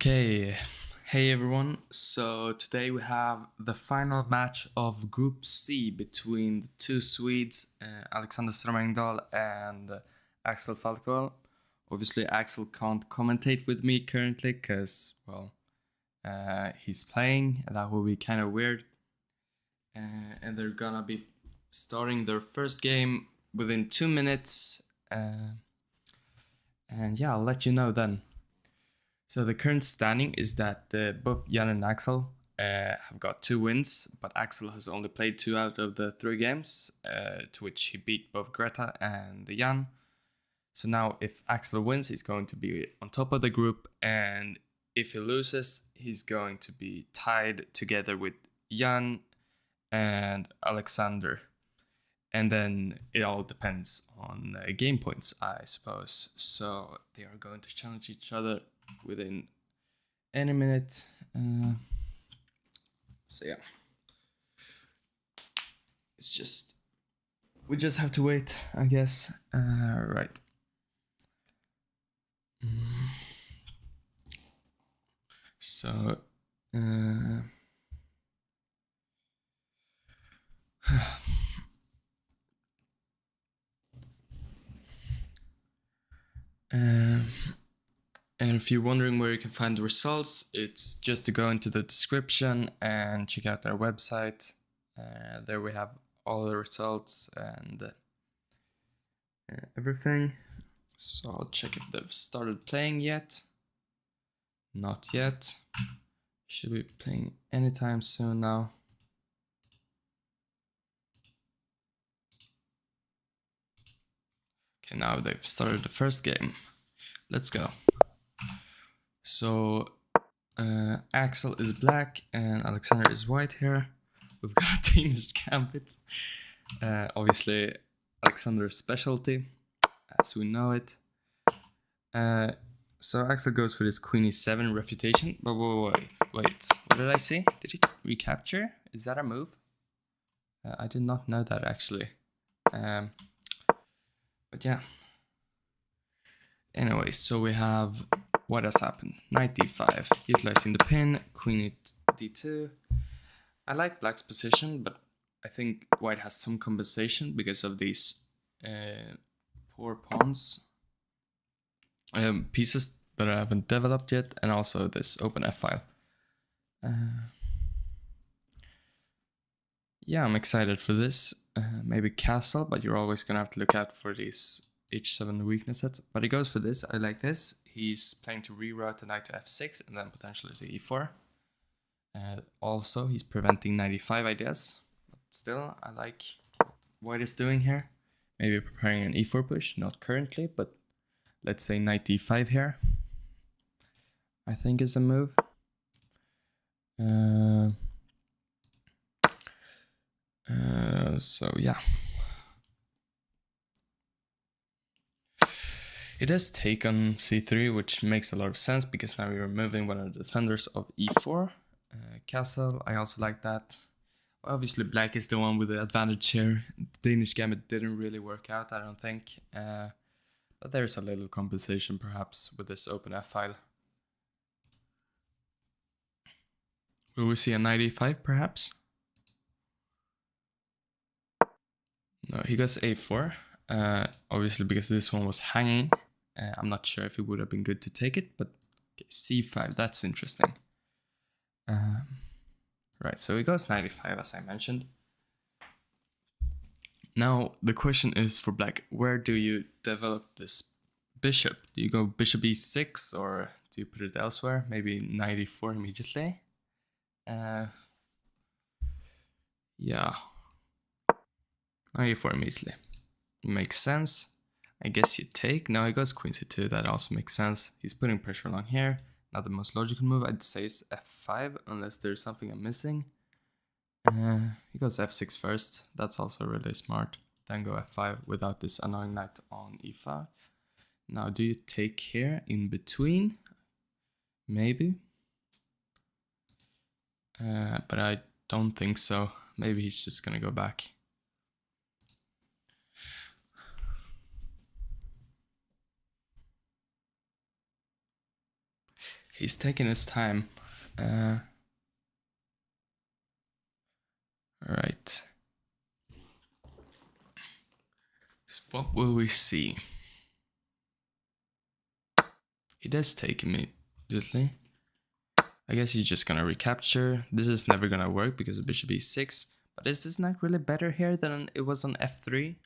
Okay, hey everyone. So today we have the final match of Group C between the two Swedes, Alexander Ström-Engdahl and Axel Falkevall. Obviously, Axel can't commentate with me currently because, he's playing, and that will be kind of weird. And they're gonna be starting their first game within 2 minutes. And yeah, I'll let you know then. So the current standing is that both Jan and Axel have got 2 wins, but Axel has only played 2 out of the 3 games, to which he beat both Greta and Jan. So now if Axel wins, he's going to be on top of the group, and if he loses, he's going to be tied together with Jan and Alexander. And then it all depends on game points, I suppose. So they are going to challenge each other within any minute. So yeah, we just have to wait, I guess. Right. So and if you're wondering where you can find the results, it's just to go into the description and check out their website. There we have all the results and everything. So I'll check if they've started playing yet. Not yet. Should be playing anytime soon now. Okay, now they've started the first game. Let's go. So Axel is black and Alexander is white here. We've got Danish gambits. Obviously Alexander's specialty, as we know it. So Axel goes for this Queen e7 refutation. But wait, what did I see? Did he recapture? Is that a move? I did not know that actually. But yeah. Anyway, so we have what has happened. Knight d5, utilizing the pin, Queen d2. I like black's position, but I think white has some compensation because of these poor pawns. Pieces that I haven't developed yet, and also this open f file. Yeah, I'm excited for this. Maybe castle, but you're always gonna have to look out for these h7 weaknesses. But he goes for this. I like this. He's planning to reroute the knight to f6 and then potentially to e4. Also, he's preventing knight e5 ideas. But still, I like what white is doing here. Maybe preparing an e4 push, not currently, but let's say knight d5 here. I think is a move. So yeah. It does take on c3, which makes a lot of sense because now we're removing one of the defenders of e4. Castle, I also like that. Obviously black is the one with the advantage here. The Danish gambit didn't really work out, I don't think. But there's a little compensation perhaps with this open f file. Will we see a knight e5 perhaps? No, he goes a4. Obviously because this one was hanging. I'm not sure if it would have been good to take it, but okay, c5, that's interesting. Right, so he goes knight e5 as I mentioned. Now the question is for black, where do you develop this bishop? Do you go bishop e6 or do you put it elsewhere? Maybe knight e4 immediately? Yeah. Knight e4 immediately. Makes sense. I guess you take. Now he goes queen c2, that also makes sense. He's putting pressure along here. Not the most logical move, I'd say, is f5, unless there's something I'm missing. He goes f6 first, that's also really smart. Then go f5 without this annoying knight on e5. Now do you take here in between? Maybe. But I don't think so. Maybe he's just gonna go back. He's taking his time. Alright. So what will we see? He does take immediately. I guess he's just gonna recapture. This is never gonna work because of bishop e6. But is this knight really better here than it was on f3?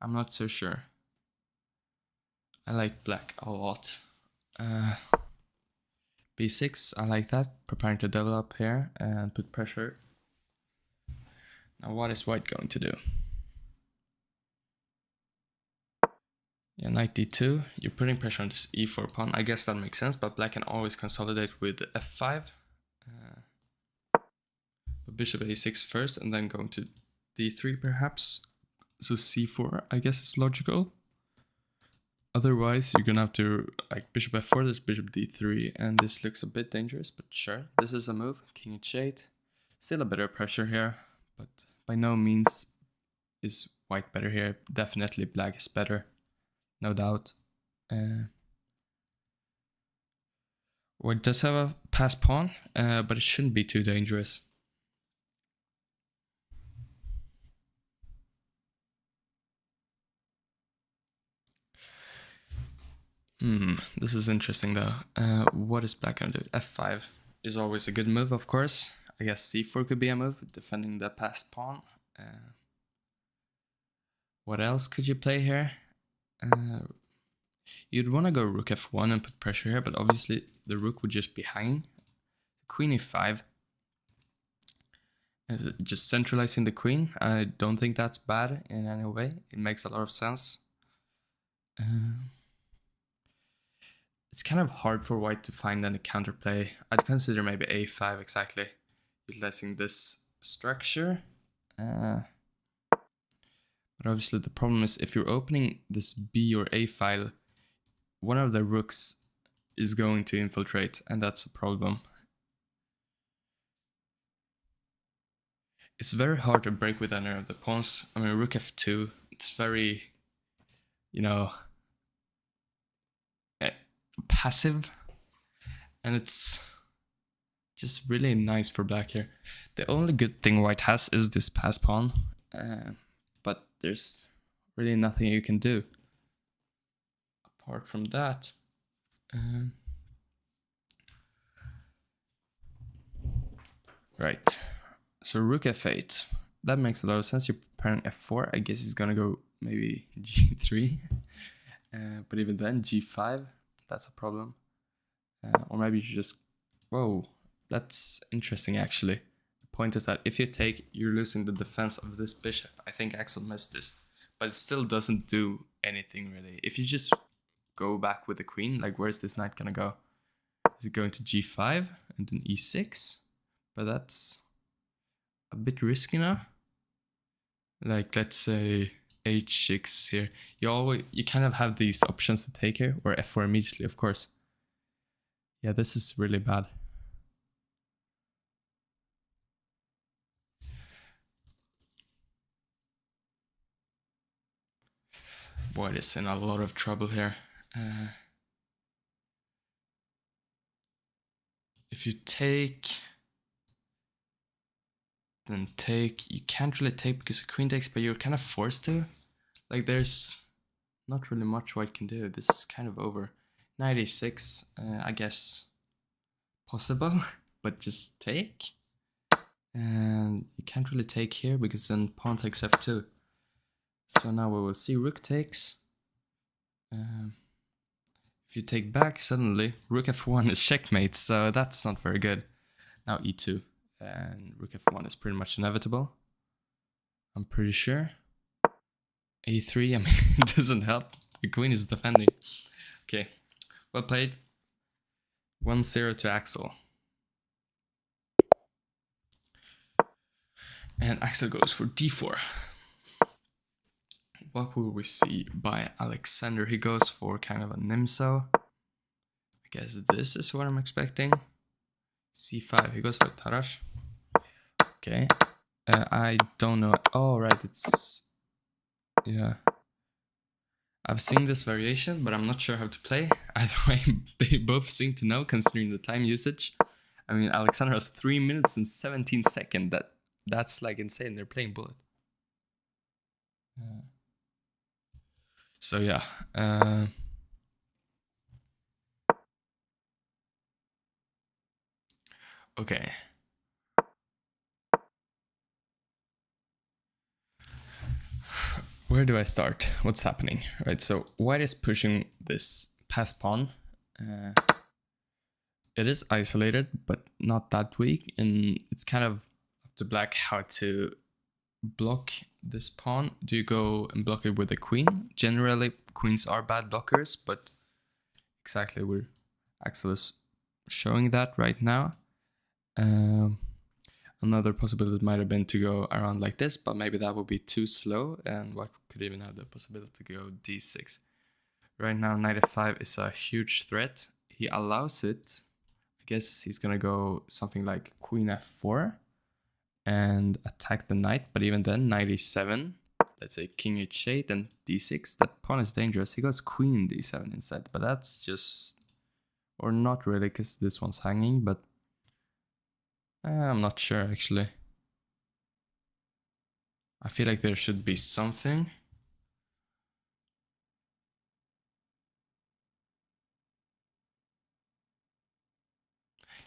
I'm not so sure. I like black a lot. b6, I like that. Preparing to develop here and put pressure. Now what is white going to do? Yeah, knight d2. You're putting pressure on this e4 pawn. I guess that makes sense, but black can always consolidate with f5. But bishop a6 first and then going to d3 perhaps. So c4 I guess is logical. Otherwise you're gonna have to like bishop f4, there's bishop d3, and this looks a bit dangerous, but sure. This is a move, king h8. Still a bit of pressure here, but by no means is white better here. Definitely black is better, no doubt. White does have a passed pawn, but it shouldn't be too dangerous. This is interesting though. What is black gonna do? f5 is always a good move, of course. I guess c4 could be a move, defending the passed pawn. What else could you play here? You'd want to go rook f1 and put pressure here, but obviously the rook would just be hanging. Queen e5. Just centralizing the queen. I don't think that's bad in any way. It makes a lot of sense. It's kind of hard for white to find any counterplay. I'd consider maybe a5 exactly, utilizing this structure. But obviously the problem is if you're opening this b or a file, one of the rooks is going to infiltrate, and that's a problem. It's very hard to break with any of the pawns. I mean, rook f2, it's very, you know, passive, and it's just really nice for black here. The only good thing white has is this pass pawn, but there's really nothing you can do apart from that. Right, so rook f8, that makes a lot of sense. You're preparing f4. I guess he's gonna go maybe g3, but even then g5, that's a problem. Or maybe you just, whoa, that's interesting actually. The point is that if you take, you're losing the defense of this bishop. I think Axel missed this, but it still doesn't do anything really. If you just go back with the queen, like where's this knight gonna go? Is it going to g5 and then e6? But that's a bit risky now. Like let's say h6 here. You kind of have these options to take here, or f4 immediately, of course. Yeah, this is really bad. White is in a lot of trouble here. If you take, then take. You can't really take because the queen takes, but you're kind of forced to. Like there's not really much white can do. This is kind of over. Knight e6, I guess possible, but just take. And you can't really take here because then pawn takes f2. So now we will see rook takes. If you take back, suddenly rook f1 is checkmate, so that's not very good. Now e2, and rook f1 is pretty much inevitable, I'm pretty sure. a3, I mean, it doesn't help. The queen is defending. Okay, well played. 1-0 to Axel. And Axel goes for d4. What will we see by Alexander? He goes for kind of a Nimso. I guess this is what I'm expecting. c5, he goes for Tarash. Okay. I don't know. Oh, right, it's... Yeah. I've seen this variation, but I'm not sure how to play. Either way, they both seem to know considering the time usage. I mean, Alexander has 3 minutes and 17 seconds. That's like insane. They're playing bullet. So yeah. Okay. Where do I start? What's happening? Right, so white is pushing this pass pawn. It is isolated, but not that weak, and it's kind of up to black how to block this pawn. Do you go and block it with a queen? Generally, queens are bad blockers, but exactly where Axel is showing that right now. Another possibility might have been to go around like this, but maybe that would be too slow, and white could even have the possibility to go d6. Right now, knight f5 is a huge threat. He allows it. I guess he's gonna go something like queen f4 and attack the knight, but even then, knight e7, let's say king h8 and d6, that pawn is dangerous. He goes queen d7 instead, but that's just, or not really, because this one's hanging, but I'm not sure actually. I feel like there should be something.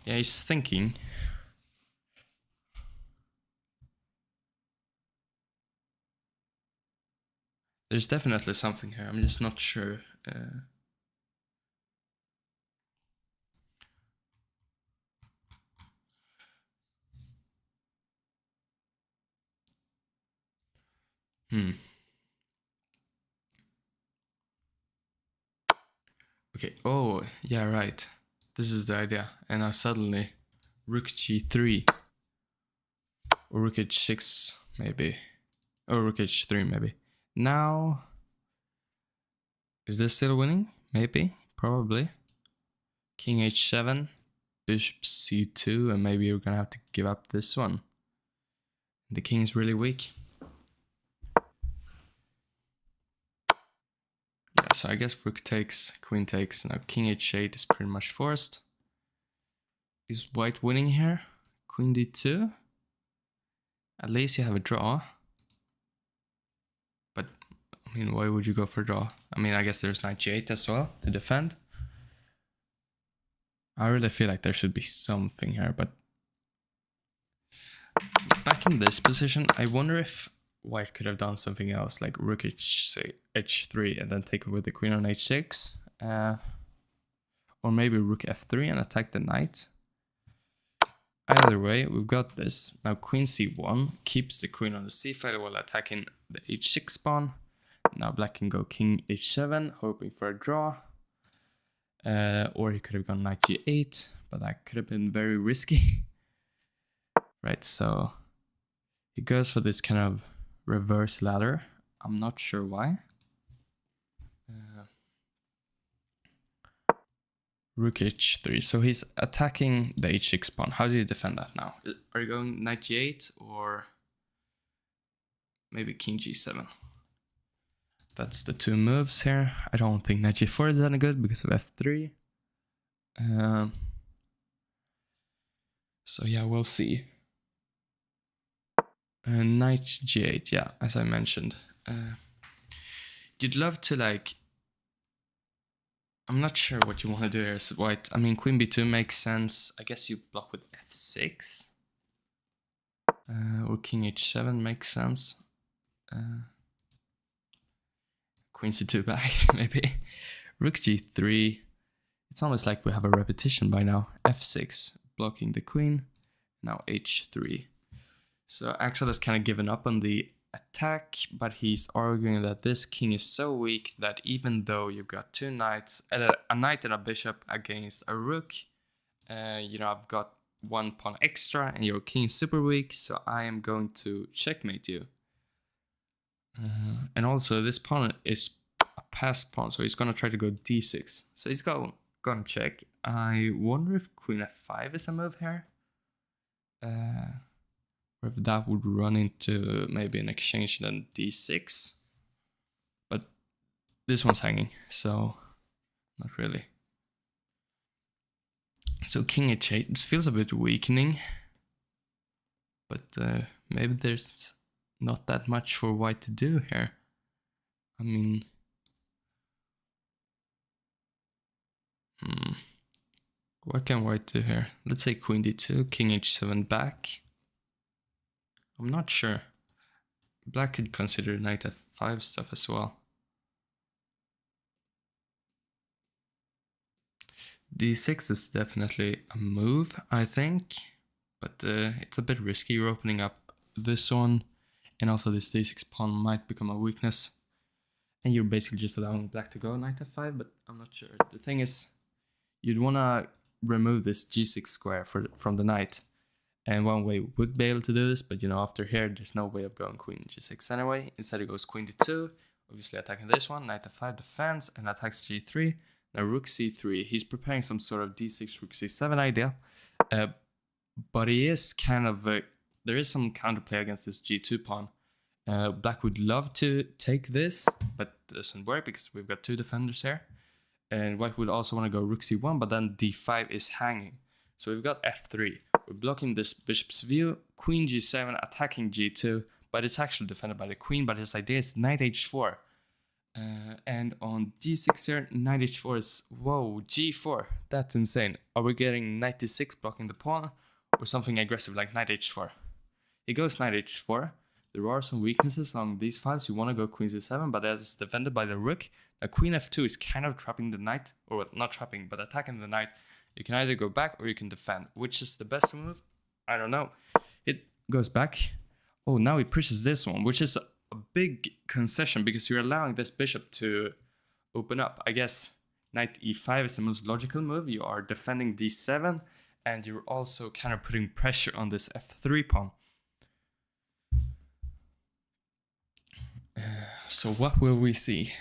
Yeah, he's thinking. There's definitely something here. I'm just not sure. Okay. Oh, yeah, right. This is the idea. And now suddenly, rook g3 or rook h6 maybe, or rook h3 maybe. Now, is this still winning? Maybe, probably. King h7, bishop c2, and maybe you're gonna have to give up this one. The king is really weak. Yeah, so I guess rook takes, queen takes. Now king h8 is pretty much forced. Is white winning here? Queen d2. At least you have a draw. But, I mean, why would you go for a draw? I mean, I guess there's knight g8 as well to defend. I really feel like there should be something here, but back in this position, I wonder if white could have done something else, like rook h3 and then take it with the queen on h6. Or maybe rook f3 and attack the knight. Either way, we've got this. Now queen c1 keeps the queen on the c file while attacking the h6 pawn. Now black can go king h7, hoping for a draw. Or he could have gone knight g8, but that could have been very risky. Right, so he goes for this kind of reverse ladder. I'm not sure why. Rook h3. So he's attacking the h6 pawn. How do you defend that now? Are you going knight g8 or maybe king g7? That's the two moves here. I don't think knight g4 is any good because of f3. So yeah, we'll see. Knight g8, yeah, as I mentioned. You'd love to like... I'm not sure what you want to do here as white. I mean, queen b2 makes sense. I guess you block with f6. Or king h7 makes sense. Queen c2 back, maybe. Rook g3. It's almost like we have a repetition by now. f6, blocking the queen. Now h3. So Axel has kind of given up on the attack, but he's arguing that this king is so weak that even though you've got two knights, a knight and a bishop against a rook, you know, I've got one pawn extra and your king is super weak, so I am going to checkmate you. And also this pawn is a passed pawn, so he's gonna try to go d6. So he's gonna check. I wonder if queen f5 is a move here. Or if that would run into maybe an exchange and then d6. But this one's hanging, so not really. So king h8, it feels a bit weakening, but maybe there's not that much for white to do here. I mean, what can white do here? Let's say queen d2, king h7 back. I'm not sure. Black could consider knight f5 stuff as well. d6 is definitely a move, I think, but it's a bit risky. You're opening up this one, and also this d6 pawn might become a weakness, and you're basically just allowing black to go knight f5, but I'm not sure. The thing is, you'd want to remove this g6 square from the knight, and one way would be able to do this, but you know, after here there's no way of going queen g6 anyway. Instead it goes queen d2, obviously attacking this one, knight f5 defends, and attacks g3. Now rook c3, he's preparing some sort of d6 rook c7 idea, but he is kind of there is some counterplay against this g2 pawn. Black would love to take this, but it doesn't work because we've got two defenders here. And white would also want to go rook c1, but then d5 is hanging. So we've got f3. We're blocking this bishop's view, queen g7 attacking g2, but it's actually defended by the queen, but his idea is knight h4. And on d6 here, knight h4 is, whoa, g4, that's insane. Are we getting knight d6 blocking the pawn, or something aggressive like knight h4? He goes knight h4. There are some weaknesses along these files. You want to go queen c7, but as it's defended by the rook, a queen f2 is kind of trapping the knight, or not trapping, but attacking the knight. You can either go back or you can defend. Which is the best move? I don't know. It goes back. Oh, now he pushes this one, which is a big concession because you're allowing this bishop to open up. I guess knight e5 is the most logical move. You are defending d7, and you're also kind of putting pressure on this f3 pawn. So what will we see?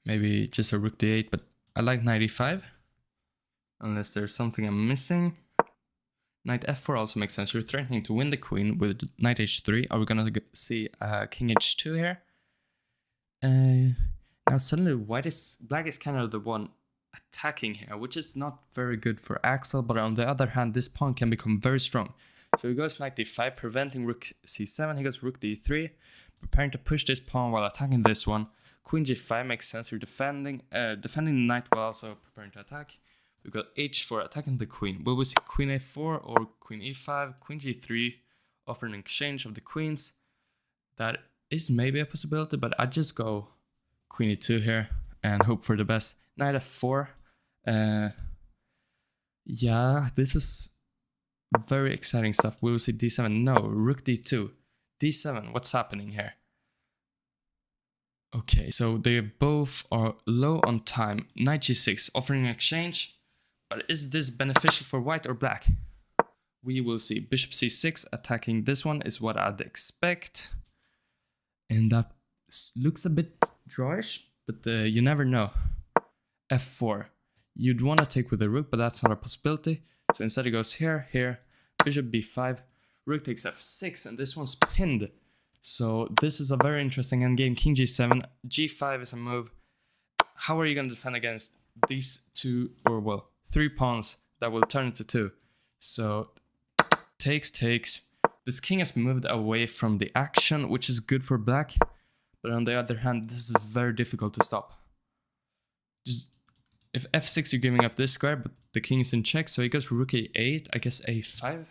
Maybe just a rook d8, but I like knight e5, unless there's something I'm missing. Knight f4 also makes sense. You're threatening to win the queen with knight h3. Are we gonna see king h2 here? Now suddenly black is kind of the one attacking here, which is not very good for Axel, but on the other hand, this pawn can become very strong. So he goes knight d5, preventing rook c7. He goes rook d3, preparing to push this pawn while attacking this one. Queen g5 makes sense. You're defending the knight while also preparing to attack. We've got h4 attacking the queen. Will we see queen a4 or queen e5? Queen g3, offering an exchange of the queens. That is maybe a possibility, but I just go queen e2 here and hope for the best. Knight f4. Yeah, this is very exciting stuff. Will we see d7? No, rook d2. d7, what's happening here? Okay, so they both are low on time. Knight g6, offering an exchange. But is this beneficial for white or black? We will see. Bishop c6 attacking this one is what I'd expect. And that looks a bit drawish, but you never know. f4. You'd want to take with the rook, but that's not a possibility. So instead it goes here, here. Bishop b5. Rook takes f6, and this one's pinned. So this is a very interesting endgame. King g7, g5 is a move. How are you going to defend against these two, or well, three pawns that will turn into two? So takes. This king has moved away from the action, which is good for black. But on the other hand, this is very difficult to stop. Just if f6, you're giving up this square, but the king is in check. So he goes rook a8, I guess a5.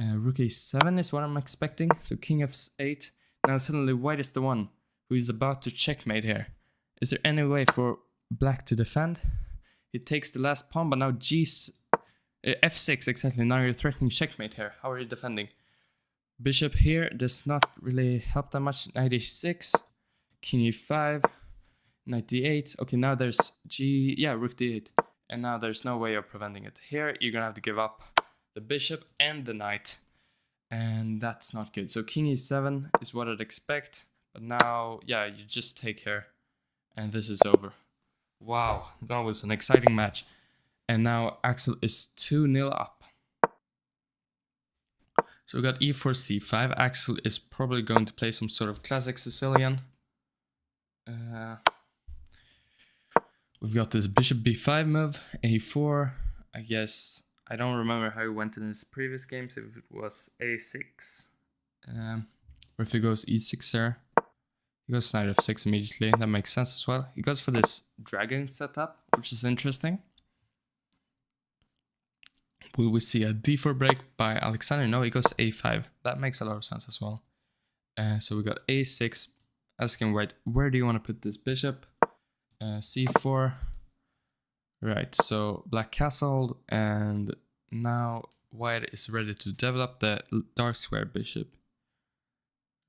Rook a7 is what I'm expecting. So king f8. Now suddenly white is the one who is about to checkmate here. Is there any way for black to defend? He takes the last pawn, but now f6 exactly. Now you're threatening checkmate here. How are you defending? Bishop here does not really help that much. Knight h6, king e5, knight d8. Okay, now there's rook d8. And now there's no way of preventing it. Here, you're gonna have to give up the bishop and the knight, and that's not good. So king e7 is what I'd expect, but now, yeah, you just take here, and this is over. Wow, that was an exciting match. And now Axel is 2-0 up. So we got e4, c5. Axel is probably going to play some sort of classic Sicilian. We've got this bishop b5 move, a4. I guess I don't remember how he went in his previous games, if it was a6. Or if he goes e6 there. He goes knight f6 immediately. That makes sense as well. He goes for this dragon setup, which is interesting. Will we see a d4 break by Alexander? No, he goes a5. That makes a lot of sense as well. So we got a6, asking white, where do you want to put this bishop? c4. Right, so black castled, and now white is ready to develop the dark square bishop.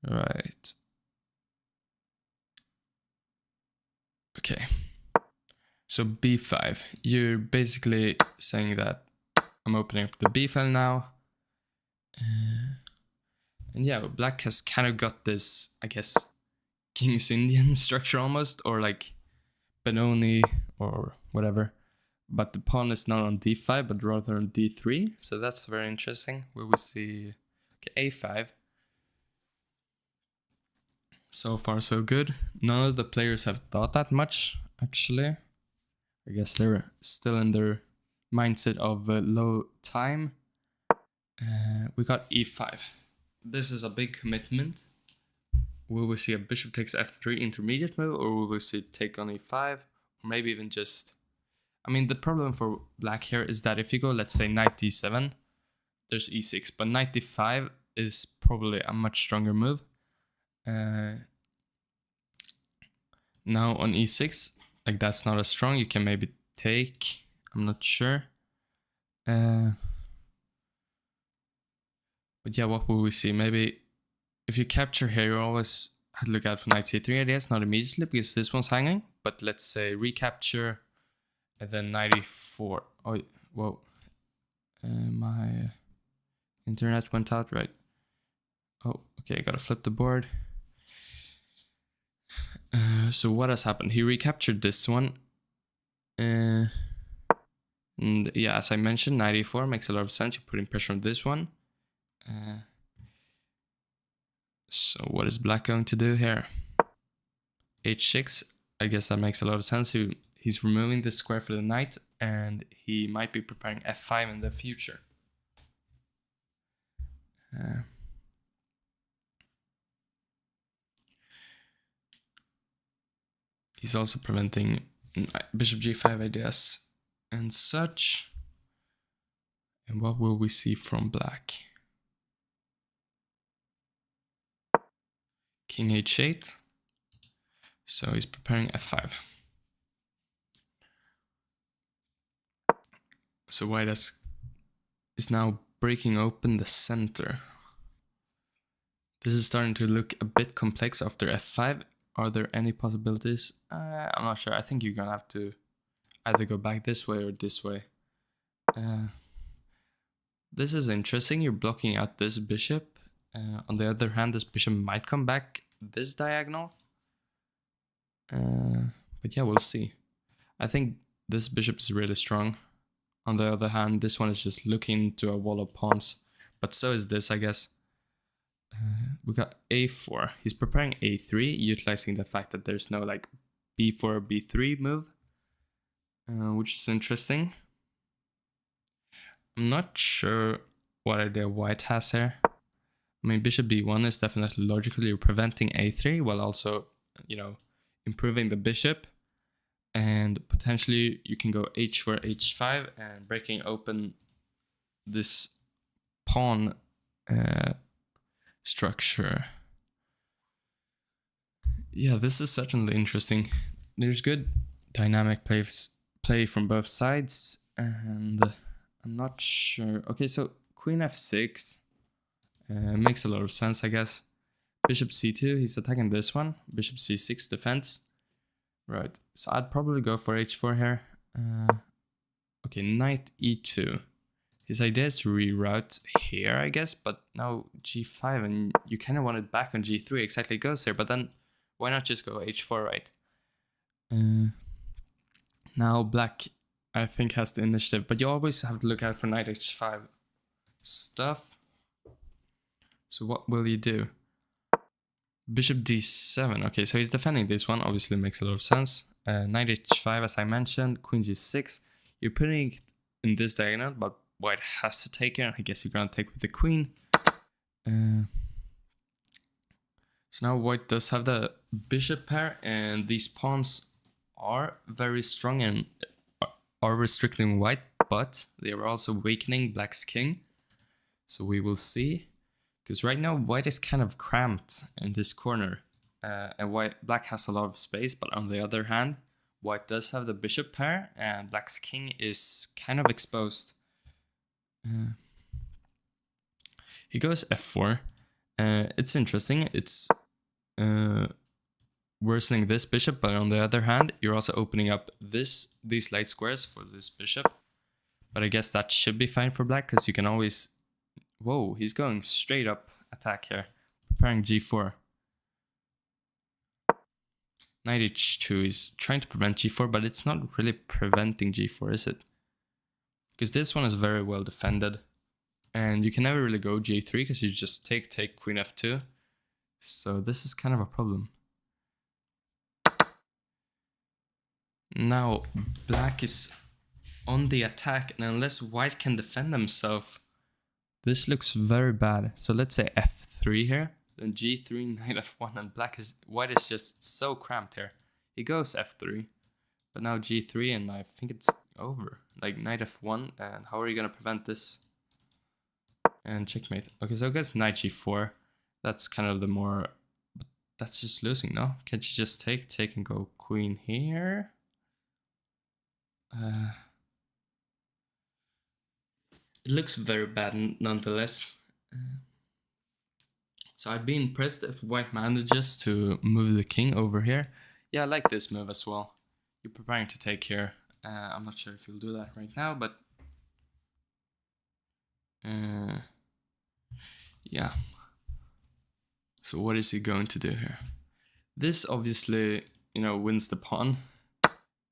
Right. Okay. So b5. You're basically saying that I'm opening up the b file now. And yeah, black has kind of got this, I guess, King's Indian structure almost, or like Benoni or whatever. But the pawn is not on d5, but rather on d3. So that's very interesting. We will see a5. So far, so good. None of the players have thought that much, actually. I guess they're still in their mindset of low time. We got e5. This is a big commitment. Will we see a bishop takes f3 intermediate move, or will we see it take on e5? Or maybe even just... I mean, the problem for black here is that if you go, let's say, knight d7, there's e6, but knight d5 is probably a much stronger move. Now on e6, like that's not as strong. You can maybe take, I'm not sure. But yeah, what will we see? Maybe if you capture here, you always have to look out for knight c3 ideas, not immediately because this one's hanging. But let's say recapture and then knight e4. Oh, whoa. My internet went out, right? Oh, okay, I gotta flip the board. So what has happened? He recaptured this one. And yeah, as I mentioned, knight e4 makes a lot of sense. You're putting pressure on this one. So what is black going to do here? h6. I guess that makes a lot of sense. He's removing the square for the knight, and he might be preparing f5 in the future. He's also preventing bishop g5 ideas and such. And what will we see from black? King h8. So he's preparing f5. So white is now breaking open the center. This is starting to look a bit complex after f5. Are there any possibilities? I'm not sure. I think you're gonna have to either go back this way or this way. This is interesting. You're blocking out this bishop. On the other hand, this bishop might come back this diagonal. But yeah, we'll see. I think this bishop is really strong. On the other hand, this one is just looking into a wall of pawns. But so is this, I guess. We got a4. He's preparing a3, utilizing the fact that there's no like b4, b3 move, which is interesting. I'm not sure what idea white has here. I mean, bishop b1 is definitely logical. You're preventing a3 while also, you know, improving the bishop. And potentially you can go h4, h5 and breaking open this pawn structure. Yeah, this is certainly interesting. There's good dynamic play from both sides, and I'm not sure. Okay, so queen f6 makes a lot of sense, I guess. Bishop c2, he's attacking this one. Bishop c6 defense. Right, so I'd probably go for h4 here. Okay, knight e2. His idea is to reroute here, I guess, but now g5, and you kind of want it back on g3, exactly goes there, but then why not just go h4, right? Now black, I think, has the initiative, but you always have to look out for knight h5 stuff. So what will you do? Bishop d7. Okay, so he's defending this one. Obviously makes a lot of sense. Knight h5, as I mentioned. Queen g6. You're putting it in this diagonal, but white has to take it. I guess you're gonna take with the queen. So now white does have the bishop pair, and these pawns are very strong and are restricting white, but they are also weakening black's king. So we will see. Because right now white is kind of cramped in this corner. And black has a lot of space, but on the other hand, white does have the bishop pair and black's king is kind of exposed. He goes f4. It's interesting. It's worsening this bishop, but on the other hand, you're also opening up these light squares for this bishop. But I guess that should be fine for black, because you can always... Whoa, he's going straight up attack here. Preparing g4. Knight h2 is trying to prevent g4, but it's not really preventing g4, is it? Because this one is very well defended. And you can never really go g3, because you just take queen f2. So this is kind of a problem. Now, black is on the attack, and unless white can defend himself, this looks very bad. So let's say f3 here, then g3, knight f1, and white is just so cramped here. He goes f3, but now g3, and I think it's over. Like knight f1, and how are you gonna prevent this? And checkmate. Okay, so it goes knight g4. That's kind of the more... But that's just losing, no? Can't you just take and go queen here? It looks very bad nonetheless. So I'd be impressed if white manages to move the king over here. Yeah, I like this move as well. You're preparing to take here. I'm not sure if you'll do that right now, but... yeah. So what is he going to do here? This obviously, wins the pawn.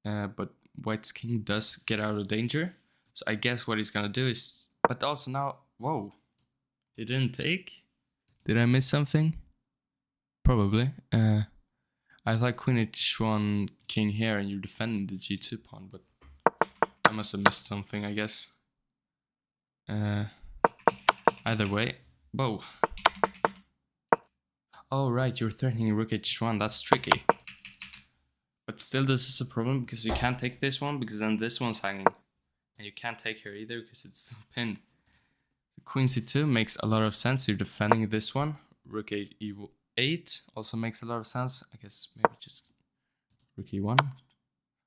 But white's king does get out of danger. So I guess what he's gonna do is... But also now... Whoa. He didn't take? Did I miss something? Probably. I thought queen h1, king here, and you're defending the g2 pawn, but I must have missed something, I guess. Either way. Whoa. Oh, right, you're threatening rook h1. That's tricky. But still, this is a problem because you can't take this one, because then this one's hanging. And you can't take here either because it's pinned. Queen c2 makes a lot of sense. You're defending this one. Rook e8 also makes a lot of sense. I guess maybe just rook e1.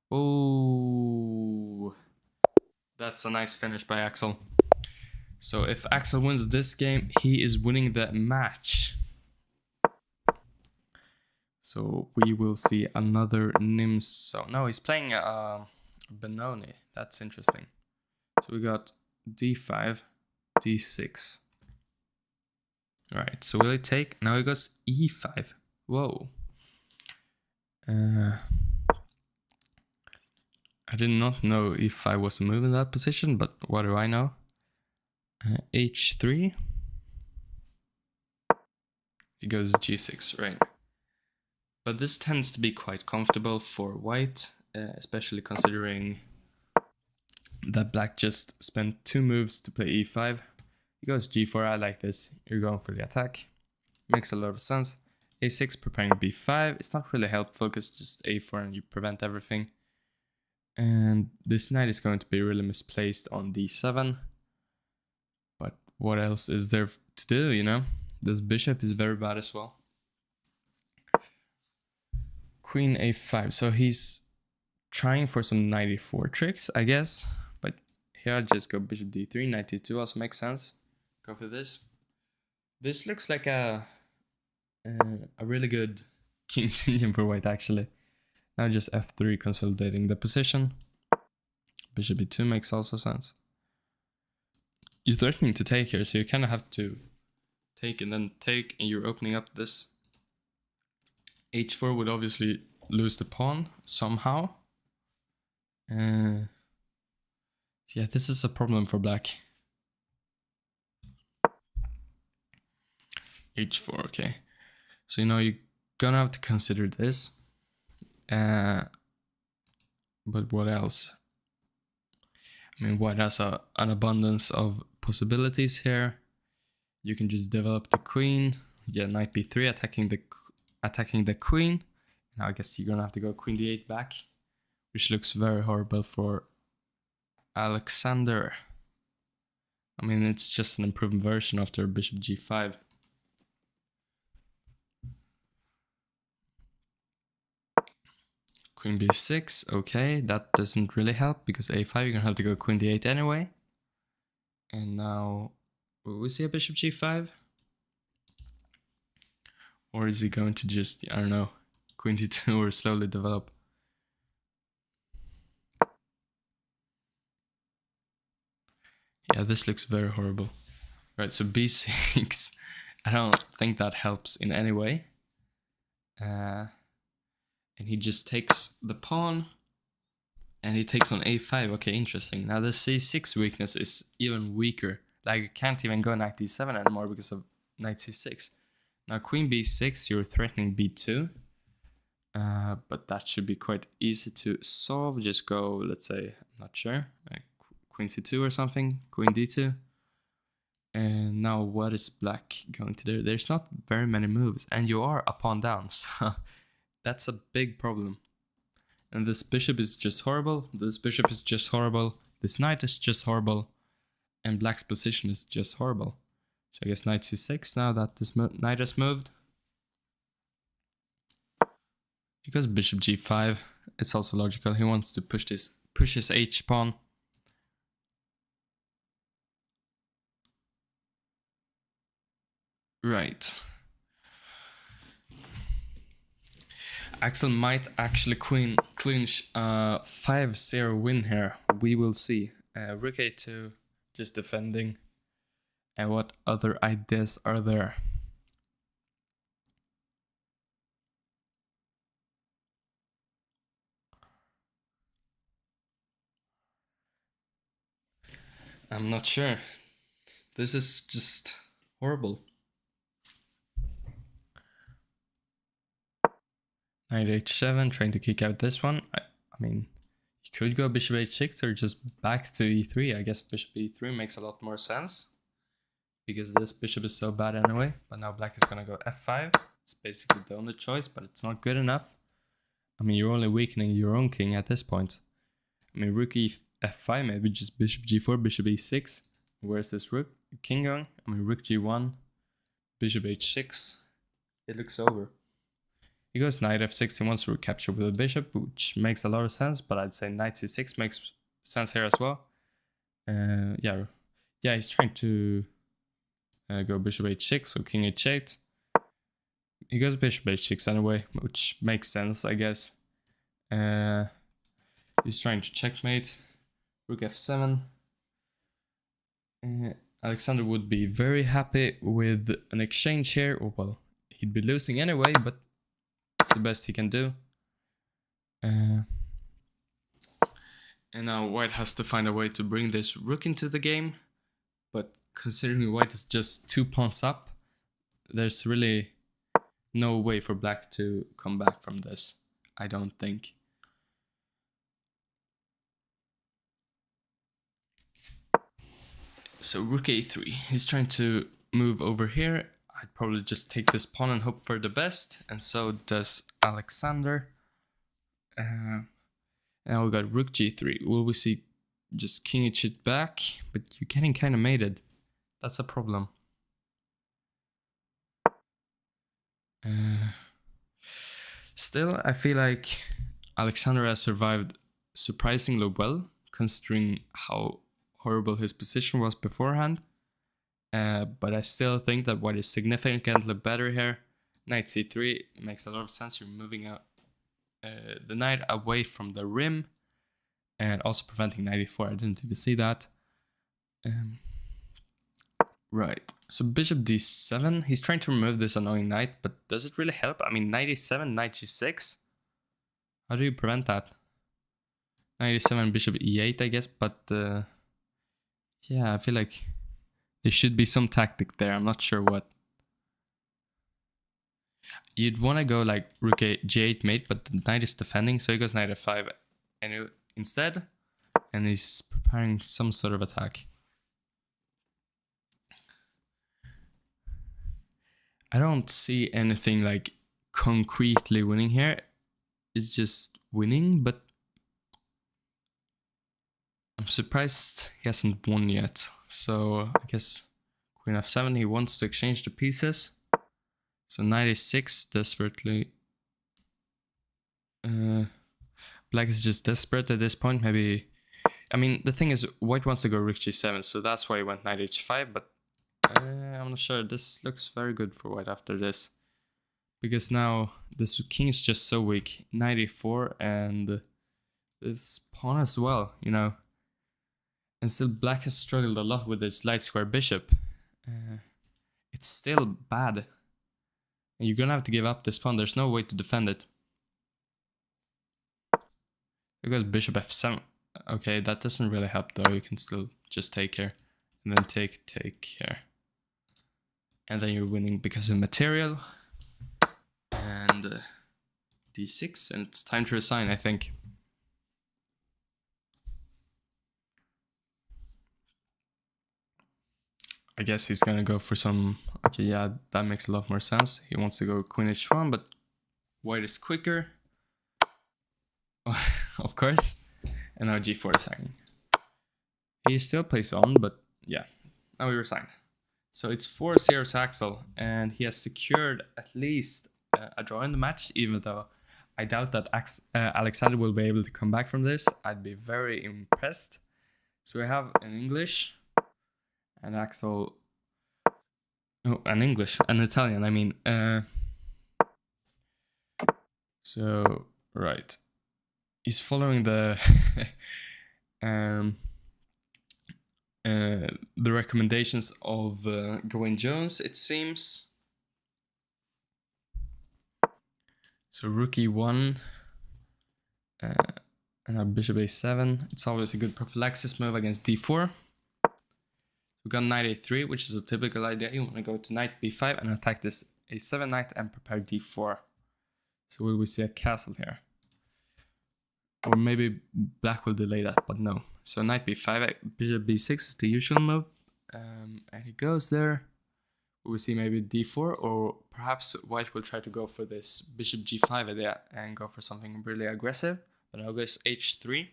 Oh, that's a nice finish by Axel. So if Axel wins this game, he is winning the match. So we will see another Nimso. No, he's playing Benoni. That's interesting. So we got d5, d6. Alright, so will he take? Now he goes e5. Whoa. I did not know if I was a move in that position, but what do I know? h3. He goes g6, right. But this tends to be quite comfortable for white, especially considering that black just spent 2 moves to play e5. He goes g4, I like this. You're going for the attack. Makes a lot of sense. a6 preparing b5. It's not really helpful because just a4 and you prevent everything. And this knight is going to be really misplaced on d7. But what else is there to do, This bishop is very bad as well. Queen a5. So he's trying for some knight e4 tricks, I guess. But here I'll just go bishop d3. Knight d2 also makes sense. Go for this. This looks like a really good king's engine for white, actually. Now just f3, consolidating the position. Bishop e2 makes also sense. You're threatening to take here, so you kind of have to take and then take, and you're opening up this. h4 would obviously lose the pawn somehow. Yeah, this is a problem for black. h4, okay. So, you're gonna have to consider this. But what else? I mean, white has an abundance of possibilities here. You can just develop the queen. Yeah, knight b3 attacking the queen. Now I guess you're gonna have to go queen d8 back, which looks very horrible for Alexander. I mean, it's just an improved version after bishop g5. Queen b6, okay, that doesn't really help because a5 you're gonna have to go queen d8 anyway. And now, will we see a bishop g5? Or is he going to just, I don't know, queen d2 or slowly develop? Yeah, this looks very horrible. Right, so b6, I don't think that helps in any way. And he just takes the pawn, and he takes on a5. Okay, interesting. Now the c6 weakness is even weaker. Like, you can't even go knight d7 anymore because of knight c6. Now queen b6, you're threatening b2. But that should be quite easy to solve. Just go, let's say, I'm not sure, queen c2 or something, queen d2. And now what is black going to do? There's not very many moves, and you are a pawn down, so that's a big problem. And this bishop is just horrible, this bishop is just horrible, this knight is just horrible, and black's position is just horrible. So I guess knight c6 now that this knight has moved. Because bishop g5, it's also logical, he wants to push his h-pawn. Right. Axel might actually clinch a 5-0 win here. We will see. Rook a2, just defending. And what other ideas are there? I'm not sure. This is just horrible. Knight h7, trying to kick out this one. I mean, you could go bishop h6 or just back to e3. I guess bishop e3 makes a lot more sense, because this bishop is so bad anyway. But now black is gonna go f5. It's basically the only choice, but it's not good enough. I mean, you're only weakening your own king at this point. I mean, rook f5, maybe just bishop g4, bishop e6. Where's this rook king going? I mean, rook g1, bishop h6. It looks over. He goes knight f6, he wants to recapture with a bishop, which makes a lot of sense, but I'd say knight c6 makes sense here as well. Yeah, he's trying to go bishop h6, so king h8. He goes bishop h6 anyway, which makes sense, I guess. He's trying to checkmate. Rook f7. Alexander would be very happy with an exchange here. Oh, well, he'd be losing anyway, but it's the best he can do. And now white has to find a way to bring this rook into the game. But considering white is just 2 pawns up, there's really no way for black to come back from this, I don't think. So rook a3, he's trying to move over here. I'd probably just take this pawn and hope for the best, and so does Alexander. Now we got rook g3. Will we see just king h8 back? But you're getting kind of mated. That's a problem. Still, I feel like Alexander has survived surprisingly well, considering how horrible his position was beforehand. But I still think that white is significantly better here. Knight c3 makes a lot of sense. You're moving out the knight away from the rim, and also preventing knight e4. I didn't even see that. Right, so bishop d7. He's trying to remove this annoying knight, but does it really help? I mean, knight e7, knight g6. How do you prevent that? Knight e7, bishop e8, I guess, but yeah, I feel like there should be some tactic there. I'm not sure what. you'd want to go like rook a g8 mate, but the knight is defending, so he goes knight f5 instead, and he's preparing some sort of attack. I don't see anything like concretely winning here. It's just winning, but I'm surprised he hasn't won yet. So I guess queen f7, he wants to exchange the pieces. So knight a6, desperately. Black is just desperate at this point. Maybe, I mean, the thing is, white wants to go rook g7, so that's why he went knight h5, but I'm not sure. This looks very good for white after this. Because now this king is just so weak. Knight e4 and this pawn as well, you know. And still black has struggled a lot with its light square bishop. It's still bad. And you're gonna have to give up this pawn. There's no way to defend it. Because bishop f7. Okay, that doesn't really help though. You can still just take here. And then take here. And then you're winning because of material. And d6, and it's time to resign, I think. I guess he's gonna go for some... Okay, yeah, that makes a lot more sense. He wants to go queen h1, but white is quicker. Of course. And now g4 is hanging. He still plays on, but yeah, now we resign. So it's 4-0 to Axel, and he has secured at least a draw in the match, even though I doubt that Alexander will be able to come back from this. I'd be very impressed. So we have an English, and Axel... Oh, an Italian, I mean. So, right. He's following the... the recommendations of Gawain Jones, it seems. So rook e1 and our bishop a7. It's always a good prophylaxis move against d4. We got knight a3, which is a typical idea. You want to go to knight b5 and attack this a7 knight and prepare d4. So will we see a castle here? Or maybe black will delay that, but no. So knight b5, bishop b6 is the usual move. And he goes there. We will see maybe d4, or perhaps white will try to go for this bishop g5 idea and go for something really aggressive. But I'll go h3.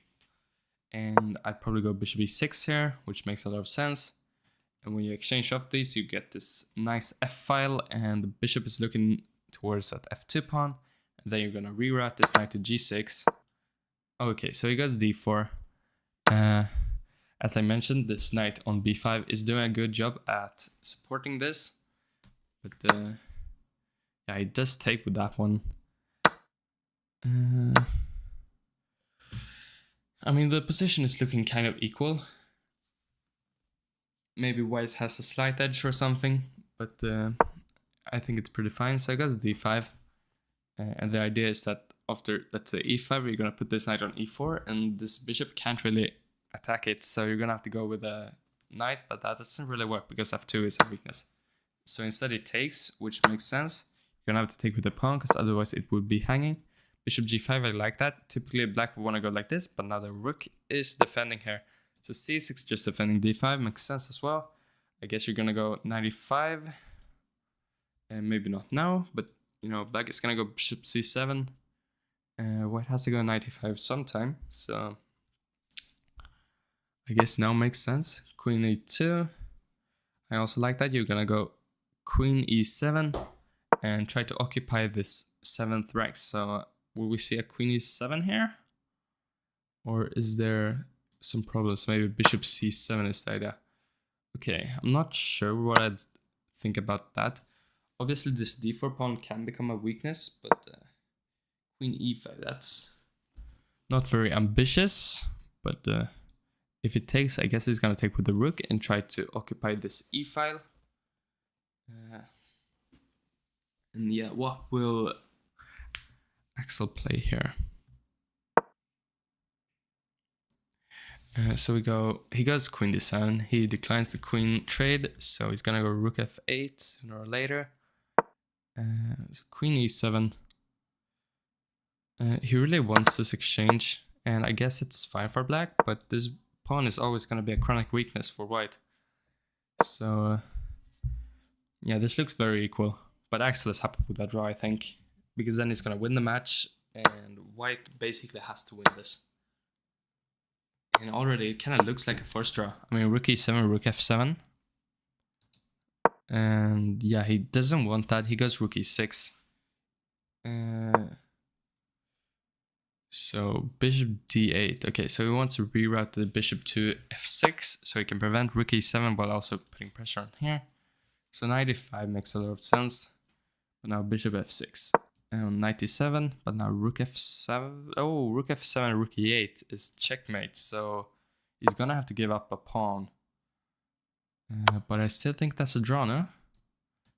And I'd probably go bishop e6 here, which makes a lot of sense. And when you exchange off these, you get this nice f-file, and the bishop is looking towards that f2 pawn. And then you're going to reroute this knight to g6. Okay, so he goes d4. As I mentioned, this knight on b5 is doing a good job at supporting this. But yeah, he does take with that one. I mean, the position is looking kind of equal. Maybe white has a slight edge or something, but I think it's pretty fine. So I goes d5. And the idea is that after, let's say, e5, you're going to put this knight on e4, and this bishop can't really attack it. So you're going to have to go with a knight, but that doesn't really work because f2 is a weakness. So instead it takes, which makes sense. You're going to have to take with the pawn, because otherwise it would be hanging. Bishop g5, I like that. Typically black would want to go like this, but now the rook is defending here. So c6 just defending d5 makes sense as well. I guess you're going to go knight e5. And maybe not now, but you know, black is going to go bishop c7. White has to go knight e5 sometime, so I guess now makes sense. Queen e2. I also like that. You're going to go queen e7 and try to occupy this 7th rank. So will we see a queen e7 here? Or is there some problems? Maybe bishop c7 is the idea. Okay, I'm not sure what I'd think about that. Obviously this d4 pawn can become a weakness, but queen e5, that's not very ambitious. But if it takes, I guess he's going to take with the rook and try to occupy this e-file. And yeah, what will Axel play here? So he goes queen d7. He declines the queen trade, so he's going to go rook f8 sooner or later. So queen e7. He really wants this exchange, and I guess it's fine for black, but this pawn is always going to be a chronic weakness for white. So, yeah, this looks very equal. But Axel is happy with that draw, I think, because then he's going to win the match, and white basically has to win this. And already it kind of looks like a first draw. I mean, rook e7, rook f7. And yeah, he doesn't want that. He goes rook e6. So bishop d8. Okay, so he wants to reroute the bishop to f6 so he can prevent rook e7 while also putting pressure on here. So knight e5 makes a lot of sense. But now bishop f6. And knight e7, but now rook f7. Oh, rook f7, rook e8 is checkmate. So he's gonna have to give up a pawn. But I still think that's a draw, no?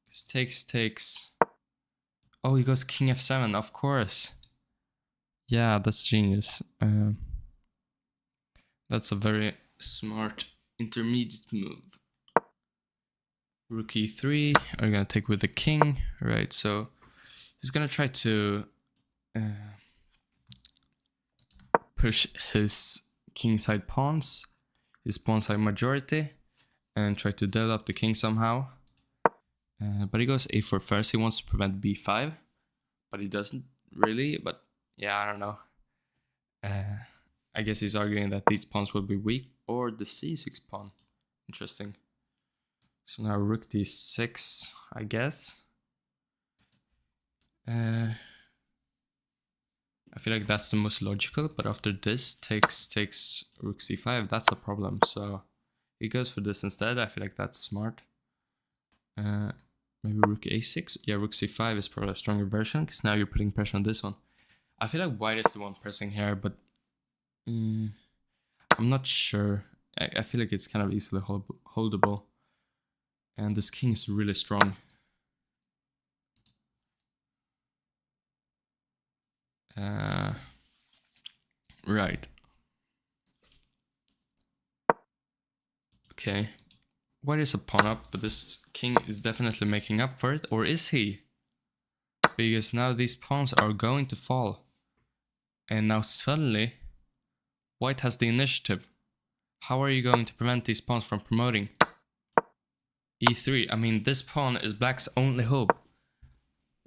This takes. Oh, he goes king f7, of course. Yeah, that's genius. That's a very smart intermediate move. Rook e3, are gonna take with the king, right? So he's gonna try to push his kingside pawns, his pawnside majority, and try to develop the king somehow. But he goes a4 first. He wants to prevent b5, but he doesn't really. But yeah, I don't know. I guess he's arguing that these pawns will be weak, or the c6 pawn. Interesting. So now rook d6, I guess. I feel like that's the most logical, but after this takes rook c5, that's a problem. So he goes for this instead. I feel like that's smart. Maybe rook a6. Yeah, rook c5 is probably a stronger version, because now you're putting pressure on this one. I feel like white is the one pressing here, but I'm not sure. I feel like it's kind of easily holdable. And this king is really strong. Right. Okay. White is a pawn up, but this king is definitely making up for it. Or is he? Because now these pawns are going to fall. And now suddenly, white has the initiative. How are you going to prevent these pawns from promoting? e3. I mean, this pawn is black's only hope.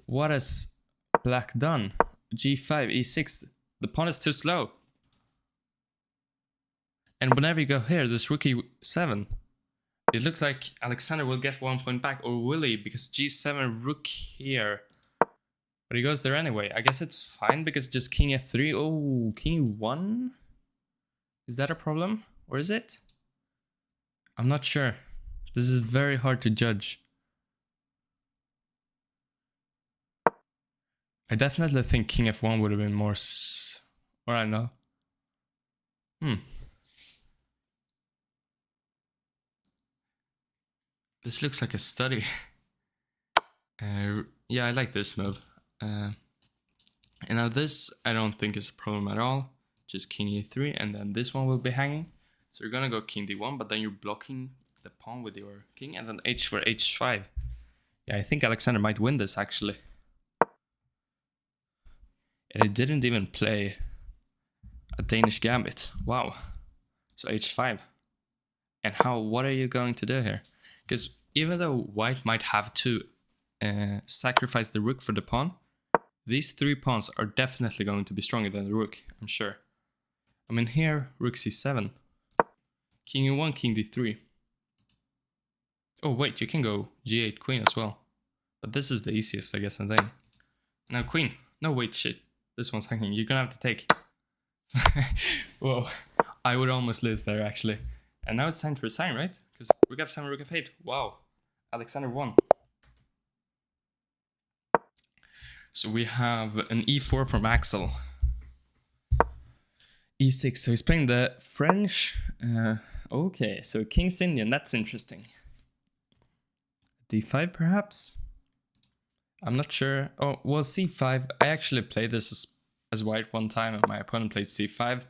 What has black done? g5, e6. The pawn is too slow. And whenever you go here, this rook e7. It looks like Alexander will get 1 point back, or will he? Because g7, rook here. But he goes there anyway. I guess it's fine because just king f3. Oh, king e1? Is that a problem? Or is it? I'm not sure. This is very hard to judge. I definitely think king f1 would have been more... Or I don't know. This looks like a study. Yeah, I like this move. And now this, I don't think is a problem at all. Just king e3, and then this one will be hanging. So you're gonna go king d1, but then you're blocking the pawn with your king, and then h4, h5. Yeah, I think Alexander might win this, actually. And he didn't even play a Danish gambit. Wow. So h5. And what are you going to do here? Because even though white might have to sacrifice the rook for the pawn, these 3 pawns are definitely going to be stronger than the rook, I'm sure. I mean, here, rook c7. King e1, king d3. Oh, wait, you can go g8 queen as well. But this is the easiest, I guess, and then. Now, queen. No, wait, shit. This one's hanging. You're gonna have to take. Whoa. I would almost lose there, actually. And now it's time to resign, right? Because rook f7, rook f8. Wow. Alexander won. So we have an e4 from Axel. e6. So he's playing the French. Okay, so King's Indian. That's interesting. d5 perhaps? I'm not sure. Oh, well, c5. I actually played this as white one time, and my opponent played c5.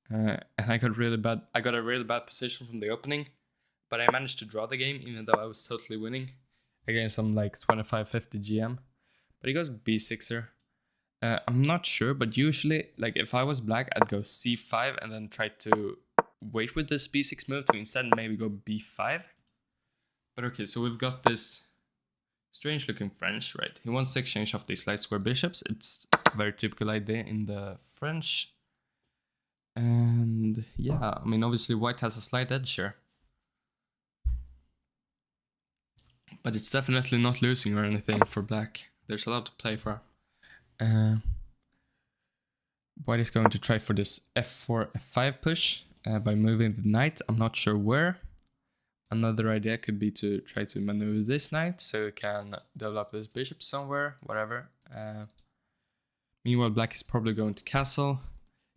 And I got a really bad position from the opening. But I managed to draw the game, even though I was totally winning. against some like 25-50 GM. But he goes b6er. I'm not sure, but usually, like if I was black, I'd go c5 and then try to wait with this b6 move to instead maybe go b5. But okay, so we've got this strange looking French, right? He wants to exchange off these light square bishops. It's a very typical idea in the French. And yeah, I mean, obviously white has a slight edge here. But it's definitely not losing or anything for black. There's a lot to play for. White is going to try for this f4, f5 push by moving the knight. I'm not sure where. Another idea could be to try to maneuver this knight so you can develop this bishop somewhere, whatever. Meanwhile, black is probably going to castle.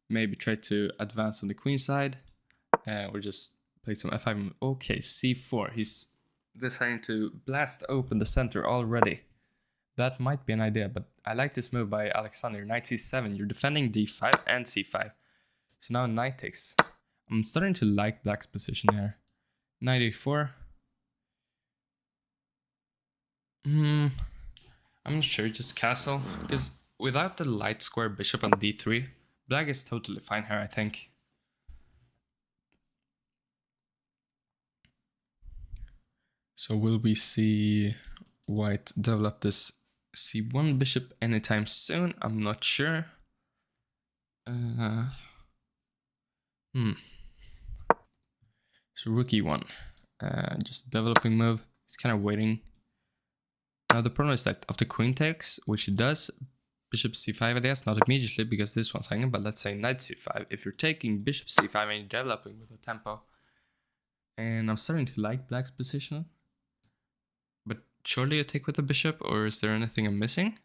Maybe try to advance on the queen side. Or just play some f5. Okay, c4. He's deciding to blast open the center already. That might be an idea, but I like this move by Alexander. Knight c7. You're defending d5 and c5. So now knight takes. I'm starting to like black's position here. Knight e4. I'm not sure, just castle. Because without the light square bishop on d3, black is totally fine here, I think. So will we see white develop this c1 bishop anytime soon? I'm not sure. So rook e1, just developing move. He's kind of waiting. Now the problem is that after queen takes, which it does, bishop c5 ideas, not immediately because this one's hanging, but let's say knight c5. If you're taking bishop c5 and you're developing with a tempo, and I'm starting to like black's position. But surely you take with the bishop, or is there anything I'm missing?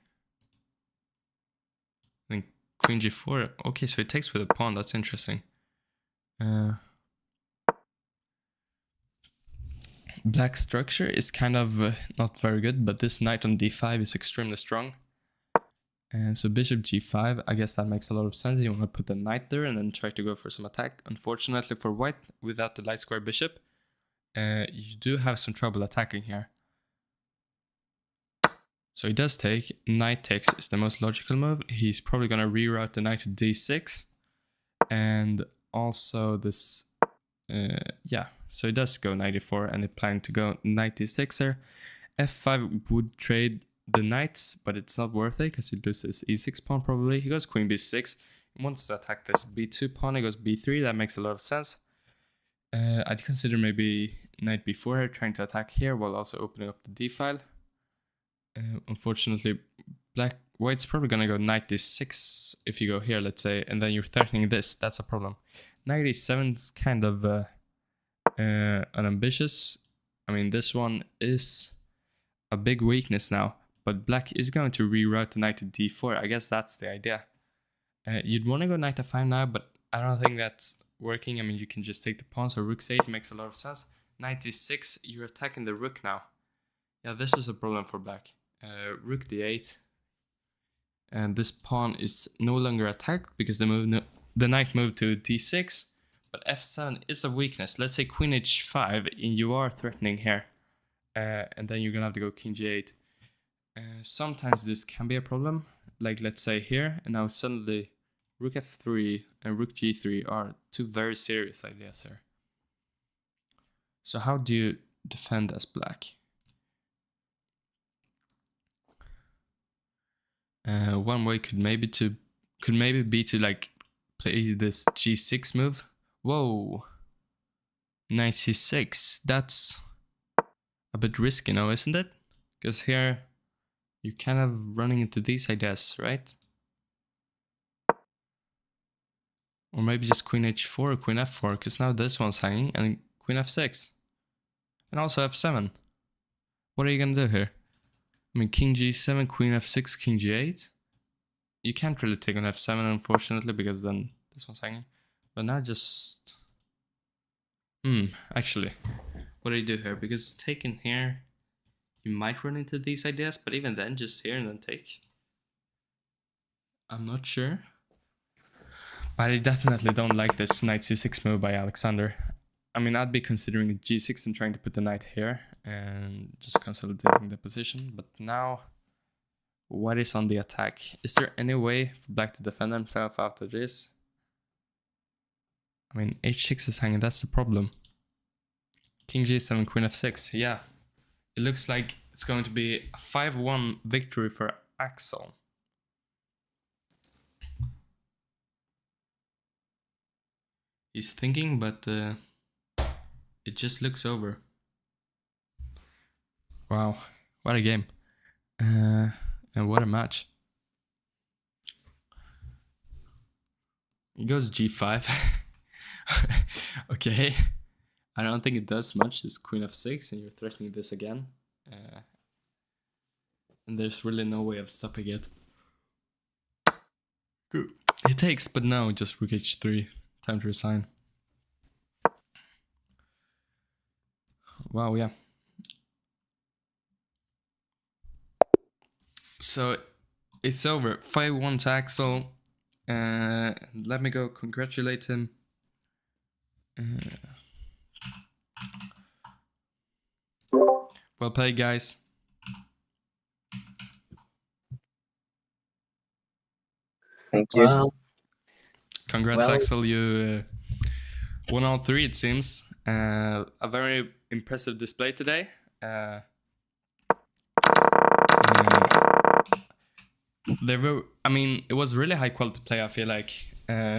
I think queen g4. Okay, so it takes with a pawn. That's interesting. Black structure is kind of not very good, but this knight on d5 is extremely strong. And so bishop g5, I guess that makes a lot of sense. You want to put the knight there and then try to go for some attack. Unfortunately for white, without the light square bishop, you do have some trouble attacking here. So he does take. Knight takes is the most logical move. He's probably going to reroute the knight to d6. And also this... yeah, so he does go knight e4 and he's planning to go knight d6 there. f5 would trade the knights, but it's not worth it because he loses e6 pawn probably. He goes queen b6. He wants to attack this b2 pawn. He goes b3. That makes a lot of sense. I'd consider maybe knight b4 here, trying to attack here while also opening up the d file. Unfortunately, white's probably gonna go knight d6 if you go here, let's say, and then you're threatening this. That's a problem. Knight e7 is kind of unambitious. I mean, this one is a big weakness now, but black is going to reroute the knight to d4. I guess that's the idea. You'd want to go knight f5 now, but I don't think that's working. I mean, you can just take the pawn, so rook c8 makes a lot of sense. Knight d6, you're attacking the rook now. Yeah, this is a problem for black. Rook d8, and this pawn is no longer attacked because the knight moved to d6, but f7 is a weakness. Let's say queen h5, and you are threatening here, and then you're gonna have to go king g8. Sometimes this can be a problem, like let's say here, and now suddenly rook f3 and rook g3 are two very serious ideas here. So how do you defend as black? One way could maybe be to like play this g6 move. Whoa, knight c6. That's a bit risky now, isn't it? Because here you're kind of running into these ideas, right? Or maybe just queen h4 or queen f4, because now this one's hanging, and queen f6, and also f7. What are you gonna do here? I mean, king g7, queen f6, king g8. You can't really take on f7, unfortunately, because then this one's hanging. But now just... actually, what do you do here? Because taking here, you might run into these ideas, but even then, just here and then take. I'm not sure. But I definitely don't like this knight c6 move by Alexander. I mean, I'd be considering a g6 and trying to put the knight here. and just consolidating the position. But now, white is on the attack. Is there any way for black to defend himself after this? I mean, h6 is hanging, that's the problem. King g7, queen f6, yeah. It looks like it's going to be a 5-1 victory for Axel. He's thinking, but it just looks over. Wow, what a game. And what a match. He goes g5. Okay. I don't think it does much. It's queen f6 and you're threatening this again. And there's really no way of stopping it. Good. He takes, but no, just rook h3. Time to resign. Wow, yeah. So it's over. 5-1 to Axel. Let me go congratulate him. Well played, guys. Thank you. Well, Congrats, Axel. You won all three, it seems. A very impressive display today. They were, I mean, it was really high quality play, I feel like. And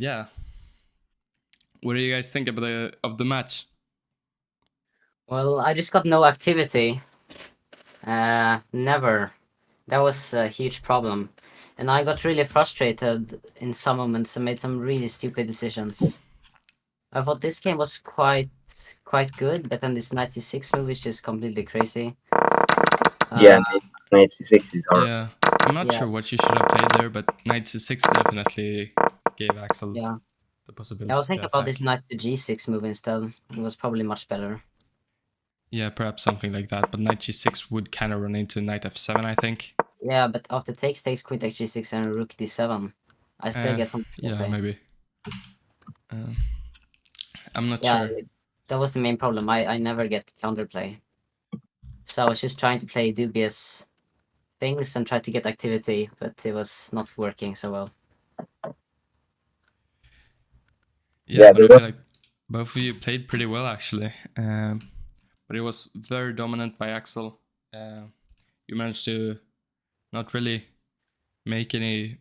yeah. What do you guys think of the match? well, I just got no activity. Never. That was a huge problem. And I got really frustrated in some moments and made some really stupid decisions. I thought this game was quite good, but then this knight c6 move is just completely crazy. Yeah, knight c6 is hard. Yeah, I'm not sure what you should have played there, but knight c6 definitely gave Axel the possibility. I was thinking about this knight to g6 move instead. It was probably much better. Yeah, perhaps something like that, but knight g6 would kind of run into knight f7, I think. Yeah, but after takes, queen takes g6 and rook d7, I still get some. Yeah, maybe. I'm not sure. That was the main problem. I never get counterplay. So I was just trying to play dubious things and try to get activity, but it was not working so well. Yeah, but I feel like both of you played pretty well, actually. But it was very dominant by Axel. You managed to not really make any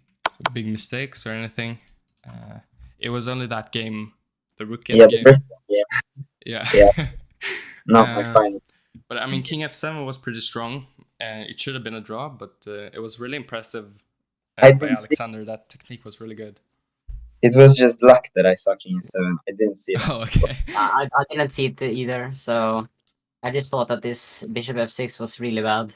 big mistakes or anything. It was only that game, the rook game. Yeah. Not my final. But I mean, king f7 was pretty strong. It should have been a draw, but it was really impressive by Alexander. That technique was really good. It was just luck that I saw king f7. I didn't see it. Oh, okay. I didn't see it either, so I just thought that this bishop f6 was really bad.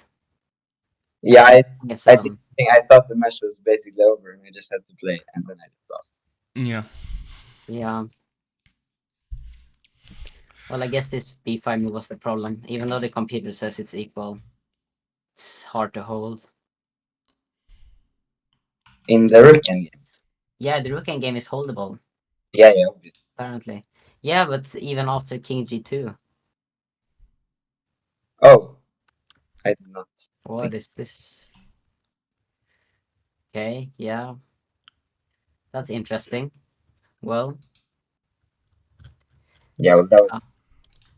Yeah, I thought the match was basically over and I just had to play, and then I lost. Yeah. Yeah. Well, I guess this b5 move was the problem. Even though the computer says it's equal, it's hard to hold. In the rook game? Yeah, the rook game is holdable. Yeah, obviously. Apparently. Yeah, but even after king g2. Oh. I did not. What is this? Okay, yeah. That's interesting. Well. Yeah, well,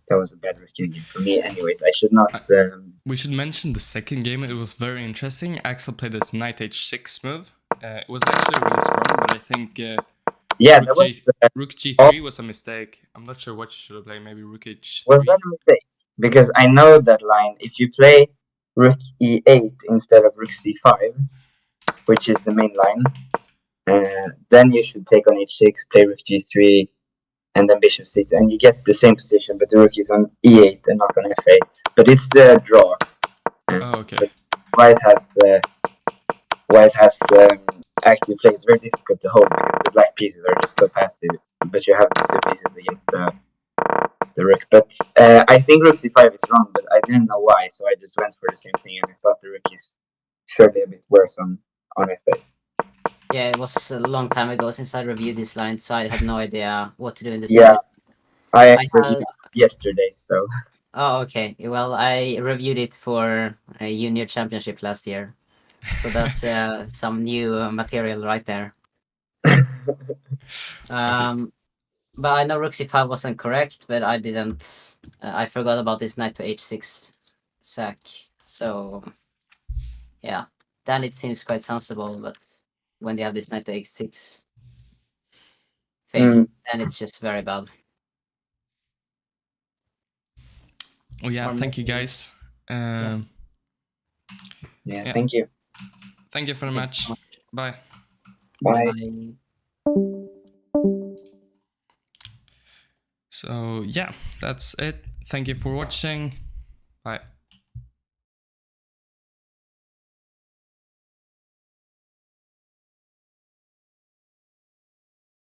that was a bad game for me. Anyways, I should not. We should mention the second game. It was very interesting. Axel played this knight h6 move. It was actually really strong, but I think rook g3 was a mistake. I'm not sure what you should have played. Maybe rook h3. Was that a mistake? Because I know that line. If you play rook e8 instead of rook c5, which is the main line, then you should take on h6, play rook g3, and then bishop c6, and you get the same position, but the rook is on e8 and not on f8. But it's the draw. Oh, okay. But white has the active play. It's very difficult to hold because the black pieces are just so passive. But you have the two pieces against the rook. But I think rook c5 is wrong, but I didn't know why, so I just went for the same thing, and I thought the rook is surely a bit worse on f8. Yeah, it was a long time ago since I reviewed this line, so I had no idea what to do in this position. yesterday, so Oh, okay. Well, I reviewed it for a junior championship last year, so that's some new material right there. Okay. But I know rook c5 wasn't correct, but I didn't. I forgot about this knight to h6 sack. So yeah, then it seems quite sensible. But when they have this knight to h6 thing, then it's just very bad. Oh yeah, Or thank you maybe- guys. yeah, Yeah. thank you. Thank you for the Thank you match. so much. Bye. Bye. Bye. So yeah, that's it. Thank you for watching. Bye.